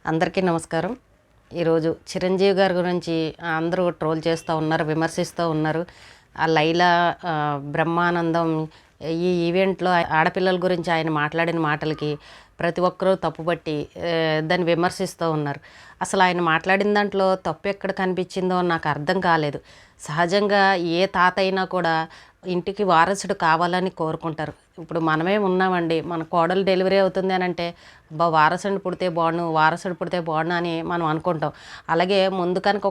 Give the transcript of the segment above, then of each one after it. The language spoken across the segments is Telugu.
అందరికీ నమస్కారం. ఈరోజు చిరంజీవి గారి గురించి అందరూ ట్రోల్ చేస్తూ ఉన్నారు, విమర్శిస్తూ ఉన్నారు. ఆ లైలా బ్రహ్మానందం ఈ ఈవెంట్లో ఆడపిల్లల గురించి ఆయన మాట్లాడిన మాటలకి ప్రతి ఒక్కరూ తప్పుపట్టి దాన్ని విమర్శిస్తూ ఉన్నారు. అసలు ఆయన మాట్లాడిన దాంట్లో తప్పు ఎక్కడ కనిపించిందో నాకు అర్థం కాలేదు. సహజంగా ఏ తాత అయినా కూడా ఇంటికి వారసుడు కావాలని కోరుకుంటారు. ఇప్పుడు మనమే ఉన్నామండి, మన కోడలు డెలివరీ అవుతుంది అని అంటే వారసుడు పుడితే బాగుండు, వారసుడు పుడితే బాగుండు అని మనం అనుకుంటాం. అలాగే ముందు కనుక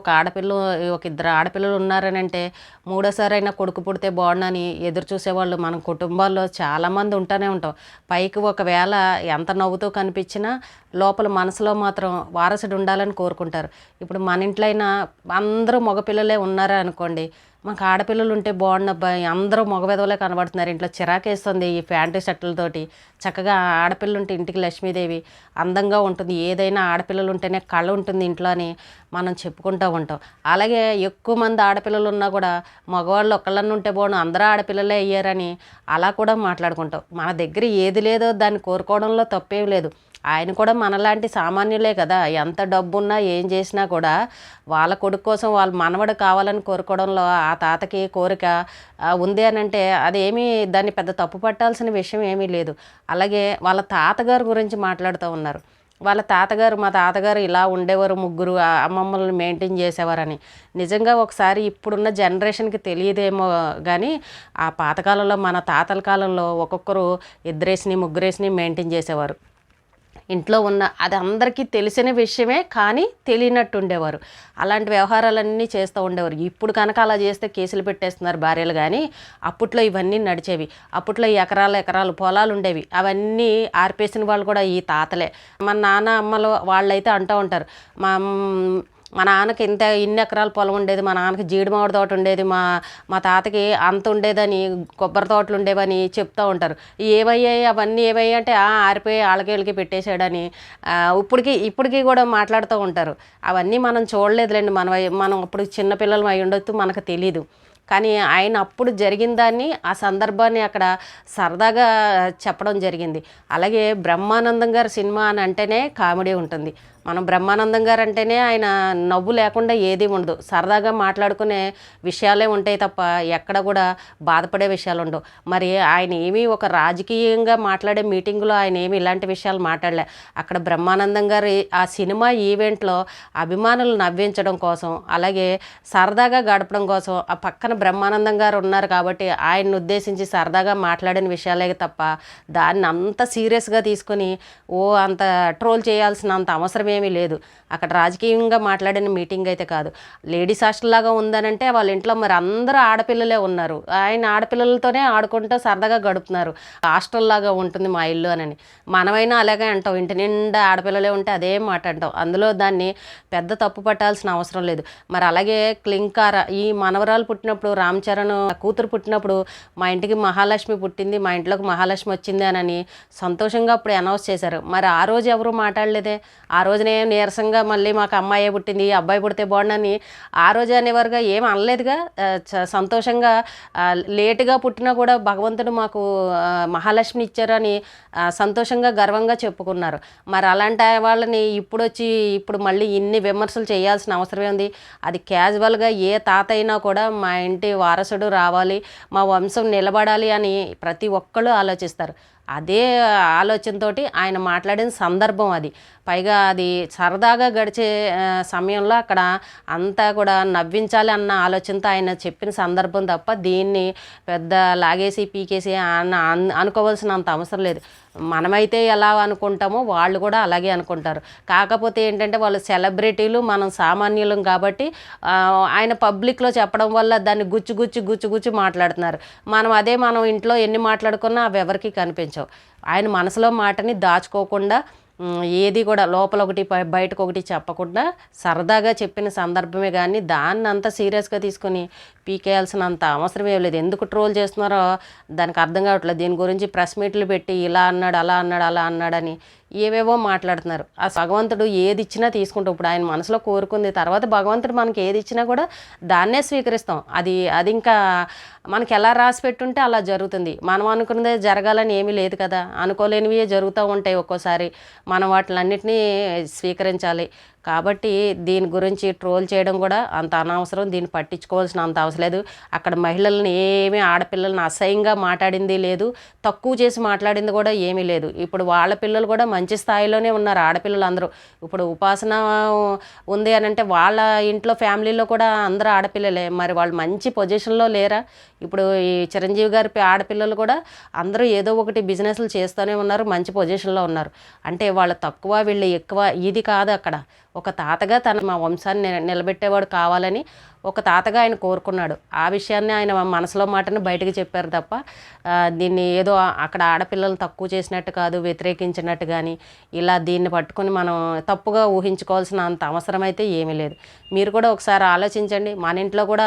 ఒక ఇద్దరు ఆడపిల్లలు ఉన్నారని అంటే మూడోసారైనా కొడుకు పుడితే బాగుండు అని ఎదురు చూసేవాళ్ళు మన కుటుంబాల్లో చాలామంది ఉంటూనే ఉంటాం. పైకి ఒకవేళ ఎంత నవ్వుతూ కనిపించినా లోపల మనసులో మాత్రం వారసుడు ఉండాలని కోరుకుంటారు. ఇప్పుడు మన ఇంట్లో అయినా అందరూ మగపిల్లలే ఉన్నారా అనుకోండి, మాకు ఆడపిల్లలు ఉంటే బాగుండబ్బాయి, అందరూ మగవెదవలే కనబడుతున్నారు, ఇంట్లో చిరాకేస్తుంది ఈ ప్యాంటు షర్టులతోటి. చక్కగా ఆడపిల్లలు ఉంటే ఇంటికి లక్ష్మీదేవి అందంగా ఉంటుంది, ఏదైనా ఆడపిల్లలు ఉంటేనే కళ ఉంటుంది ఇంట్లో అని మనం చెప్పుకుంటూ ఉంటాం. అలాగే ఎక్కువ మంది ఆడపిల్లలు ఉన్నా కూడా మగవాళ్ళు ఒక్కళ్ళని ఉంటే బాగుండు, అందరూ ఆడపిల్లలే అయ్యారని అలా కూడా మాట్లాడుకుంటాం. మన దగ్గర ఏది లేదో దాన్ని కోరుకోవడంలో తప్పేం లేదు. ఆయన కూడా మనలాంటి సామాన్యులే కదా, ఎంత డబ్బున్నా ఏం చేసినా కూడా వాళ్ళ కొడుకు కోసం వాళ్ళ మనవడు కావాలని కోరుకోవడంలో ఆ తాతకి కోరిక ఉంది అని అంటే అదేమీ దాన్ని పెద్ద తప్పు పట్టాల్సిన విషయం ఏమీ లేదు. అలాగే వాళ్ళ తాతగారు గురించి మాట్లాడుతూ ఉన్నారు. వాళ్ళ తాతగారు, మా తాతగారు ఇలా ఉండేవారు, ముగ్గురు అమ్మమ్మల్ని మెయింటైన్ చేసేవారని. నిజంగా ఒకసారి ఇప్పుడున్న జనరేషన్కి తెలియదేమో కానీ ఆ పాతకాలంలో మన తాతల కాలంలో ఒక్కొక్కరు ఇద్దరేసిని ముగ్గురేసిని మెయింటైన్ చేసేవారు. ఇంట్లో ఉన్న అది అందరికీ తెలిసిన విషయమే కానీ తెలియనట్టు ఉండేవారు. అలాంటి వ్యవహారాలన్నీ చేస్తూ ఉండేవారు. ఇప్పుడు కనుక అలా చేస్తే కేసులు పెట్టేస్తున్నారు భార్యలు, కానీ అప్పట్లో ఇవన్నీ నడిచేవి. అప్పట్లో ఎకరాలు పొలాలు ఉండేవి, అవన్నీ ఆర్పేసిన వాళ్ళు కూడా ఈ తాతలే. మన నాన్న అమ్మలు వాళ్ళైతే అంటూ ఉంటారు, మా నాన్నకి ఇన్ని ఎకరాల పొలం ఉండేది, మా నాన్నకి జీడి మామిడి తోట ఉండేది, మా తాతకి అంత ఉండేదని, కొబ్బరి తోటలు ఉండేవని చెప్తూ ఉంటారు. ఏమయ్యాయి అవన్నీ ఏమయ్యాయి అంటే ఆరిపోయి ఆళ్ళకి పెట్టేశాడని ఇప్పటికీ కూడా మాట్లాడుతూ ఉంటారు. అవన్నీ మనం చూడలేదులేండి, మనం అప్పుడు చిన్నపిల్లలు అయి ఉండొచ్చు, మనకు తెలీదు. కానీ ఆయన అప్పుడు జరిగిన దాన్ని, ఆ సందర్భాన్ని అక్కడ సరదాగా చెప్పడం జరిగింది. అలాగే బ్రహ్మానందం గారి సినిమా అని అంటేనే కామెడీ ఉంటుంది. మనం బ్రహ్మానందం గారు అంటేనే ఆయన నవ్వు లేకుండా ఏది ఉండదు, సరదాగా మాట్లాడుకునే విషయాలే ఉంటాయి తప్ప ఎక్కడ కూడా బాధపడే విషయాలు ఉండవు. మరి ఆయన ఏమీ ఒక రాజకీయంగా మాట్లాడే మీటింగులో ఆయన ఏమి ఇలాంటి విషయాలు మాట్లాడలే. అక్కడ బ్రహ్మానందం గారు ఆ సినిమా ఈవెంట్లో అభిమానులు నవ్వించడం కోసం, అలాగే సరదాగా గడపడం కోసం ఆ పక్కన బ్రహ్మానందం గారు ఉన్నారు కాబట్టి ఆయన్ని ఉద్దేశించి సరదాగా మాట్లాడిన విషయాలే తప్ప దాన్ని అంత సీరియస్గా తీసుకొని అంత ట్రోల్ చేయాల్సినంత అవసరం ఏమీ లేదు. అక్కడ రాజకీయంగా మాట్లాడిన మీటింగ్ అయితే కాదు. లేడీస్ హాస్టల్ లాగా ఉందనంటే వాళ్ళ ఇంట్లో మరి అందరూ ఆడపిల్లలే ఉన్నారు, ఆయన ఆడపిల్లలతోనే ఆడుకుంటూ సరదాగా గడుపుతున్నారు. హాస్టల్ లాగా ఉంటుంది మా ఇల్లు అని మనమైనా అలాగే అంటాం, ఇంటి నిండా ఆడపిల్లలే ఉంటే అదే మాట అంటాం. అందులో దాన్ని పెద్ద తప్పు పట్టాల్సిన అవసరం లేదు. మరి అలాగే క్లింకార ఈ మనవరాలు పుట్టినప్పుడు, రామ్ చరణ్ కూతురు పుట్టినప్పుడు మా ఇంటికి మహాలక్ష్మి పుట్టింది, మా ఇంట్లోకి మహాలక్ష్మి వచ్చింది అని సంతోషంగా అప్పుడు అనౌన్స్ చేశారు. మరి ఆ రోజు ఎవరు మాట్లాడలేదే. ఆ రోజునే నీరసంగా మళ్ళీ మాకు అమ్మాయి పుట్టింది, అబ్బాయి పుడితే బాగుండని ఆ రోజు అనేవారుగా ఏం అనలేదుగా. సంతోషంగా లేటుగా పుట్టినా కూడా భగవంతుడు మాకు మహాలక్ష్మి ఇచ్చారని సంతోషంగా గర్వంగా చెప్పుకున్నారు. మరి అలాంటి వాళ్ళని ఇప్పుడు మళ్ళీ ఇన్ని విమర్శలు చేయాల్సిన అవసరమే ఉంది. అది క్యాజువల్గా ఏ తాత అయినా కూడా మా ఇంటి వారసుడు రావాలి, మా వంశం నిలబడాలి అని ప్రతి ఒక్కళ్ళు ఆలోచిస్తారు. అదే ఆలోచనతోటి ఆయన మాట్లాడిన సందర్భం అది. పైగా అది సరదాగా గడిచే సమయంలో అక్కడ అంతా కూడా నవ్వించాలి అన్న ఆలోచనతో ఆయన చెప్పిన సందర్భం తప్ప దీన్ని పెద్ద లాగేసి పీకేసి అనుకోవాల్సినంత అవసరం లేదు. మనమైతే ఎలా అనుకుంటామో వాళ్ళు కూడా అలాగే అనుకుంటారు. కాకపోతే ఏంటంటే వాళ్ళు సెలబ్రిటీలు, మనం సామాన్యులం కాబట్టి ఆయన పబ్లిక్లో చెప్పడం వల్ల దాన్ని గుచ్చి మాట్లాడుతున్నారు. మనం ఇంట్లో ఎన్ని మాట్లాడుకున్నా అవి ఎవరికి కనిపించవు. ఆయన మనసులో మాటని దాచుకోకుండా ఏది కూడా లోపల ఒకటి బయటకు ఒకటి చెప్పకుండా సరదాగా చెప్పిన సందర్భమే కానీ దాన్ని అంత సీరియస్గా తీసుకొని పీకేయాల్సినంత అవసరం ఏం లేదు. ఎందుకు ట్రోల్ చేస్తున్నారో దానికి అర్థం కావట్లేదు. దీని గురించి ప్రెస్ మీట్లు పెట్టి ఇలా అన్నాడు అలా అన్నాడని ఏవేవో మాట్లాడుతున్నారు. ఆ భగవంతుడు ఏది ఇచ్చినా తీసుకుంటాం. ఇప్పుడు ఆయన మనసులో కోరుకుంది తర్వాత భగవంతుడు మనకి ఏది ఇచ్చినా కూడా దాన్నే స్వీకరిస్తాం. అది ఇంకా మనకి ఎలా రాసి పెట్టుంటే అలా జరుగుతుంది. మనం అనుకున్నదే జరగాలని ఏమీ లేదు కదా, అనుకోలేనివి జరుగుతూ ఉంటాయి ఒక్కోసారి. మనం వాటిలన్నిటినీ స్వీకరించాలి. కాబట్టి దీని గురించి ట్రోల్ చేయడం కూడా అంత అనవసరం. దీన్ని పట్టించుకోవాల్సిన అంత అవసరం లేదు. అక్కడ మహిళల్ని ఏమీ, ఆడపిల్లల్ని అసహ్యంగా మాట్లాడింది లేదు, తక్కువ చేసి మాట్లాడింది కూడా ఏమీ లేదు. ఇప్పుడు వాళ్ళ పిల్లలు కూడా మంచి స్థాయిలోనే ఉన్నారు, ఆడపిల్లలు అందరూ. ఇప్పుడు ఉపాసన ఉంది అని అంటే వాళ్ళ ఇంట్లో ఫ్యామిలీలో కూడా అందరూ ఆడపిల్లలే. మరి వాళ్ళు మంచి పొజిషన్లో లేరా? ఇప్పుడు ఈ చిరంజీవి గారి ఆడపిల్లలు కూడా అందరూ ఏదో ఒకటి బిజినెస్లు చేస్తూనే ఉన్నారు, మంచి పొజిషన్లో ఉన్నారు. అంటే వాళ్ళు తక్కువ వీళ్ళు ఎక్కువ ఇది కాదు. అక్కడ ఒక తాతగా మా వంశాన్ని నిలబెట్టేవాడు కావాలని ఒక తాతగా ఆయన కోరుకున్నాడు. ఆ విషయాన్ని ఆయన మనసులో మాటను బయటకు చెప్పారు తప్ప దీన్ని ఏదో అక్కడ ఆడపిల్లలు తక్కువ చేసినట్టు కాదు, వ్యతిరేకించినట్టు కానీ ఇలా దీన్ని పట్టుకొని మనం తప్పుగా ఊహించుకోవాల్సిన అంత అవసరం అయితే ఏమీ లేదు. మీరు కూడా ఒకసారి ఆలోచించండి. మన ఇంట్లో కూడా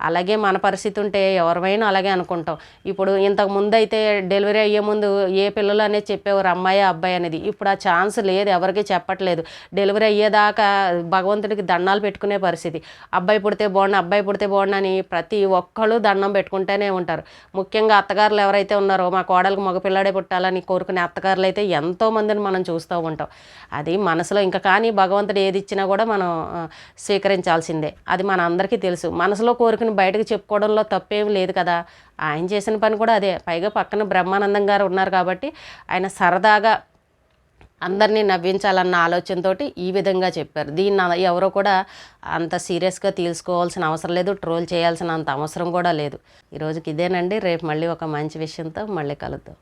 అలాగే మన పరిస్థితి ఉంటే ఎవరిమైనా అలాగే అనుకుంటాం. ఇప్పుడు ఇంతకు ముందు అయితే డెలివరీ అయ్యే ముందు ఏ పిల్లలు అనేది చెప్పేవారు, అమ్మాయి అబ్బాయి అనేది. ఇప్పుడు ఆ ఛాన్స్ లేదు, ఎవరికి చెప్పట్లేదు. డెలివరీ అయ్యేదాకా భగవంతుడికి దండాలు పెట్టుకునే పరిస్థితి. అబ్బాయి పుడితే బాగుండు, అబ్బాయి పుడితే బాగుండు అని ప్రతి ఒక్కళ్ళు దండం పెట్టుకుంటూనే ఉంటారు. ముఖ్యంగా అత్తగారులు ఎవరైతే ఉన్నారో మా కోడలకు మగపిల్లాడే పుట్టాలని కోరుకునే అత్తగారులు అయితే ఎంతోమందిని మనం చూస్తూ ఉంటాం. అది మనసులో ఇంకా కానీ భగవంతుడు ఏది ఇచ్చినా కూడా మనం స్వీకరించాల్సిందే. అది మన అందరికీ తెలుసు. మనసులో కోరుకుని బయటకు చెప్పుకోవడంలో తప్పేం లేదు కదా. ఆయన చేసిన పని కూడా అదే. పైగా పక్కన బ్రహ్మానందం గారు ఉన్నారు కాబట్టి ఆయన సరదాగా అందరినీ నవ్వించాలన్న ఆలోచనతోటి ఈ విధంగా చెప్పారు. దీన్ని ఎవరో కూడా అంత సీరియస్గా తీసుకోవాల్సిన అవసరం లేదు, ట్రోల్ చేయాల్సిన అంత అవసరం కూడా లేదు. ఈరోజుకి ఇదేనండి. రేపు మళ్ళీ ఒక మంచి విషయంతో మళ్ళీ కలుద్దాం.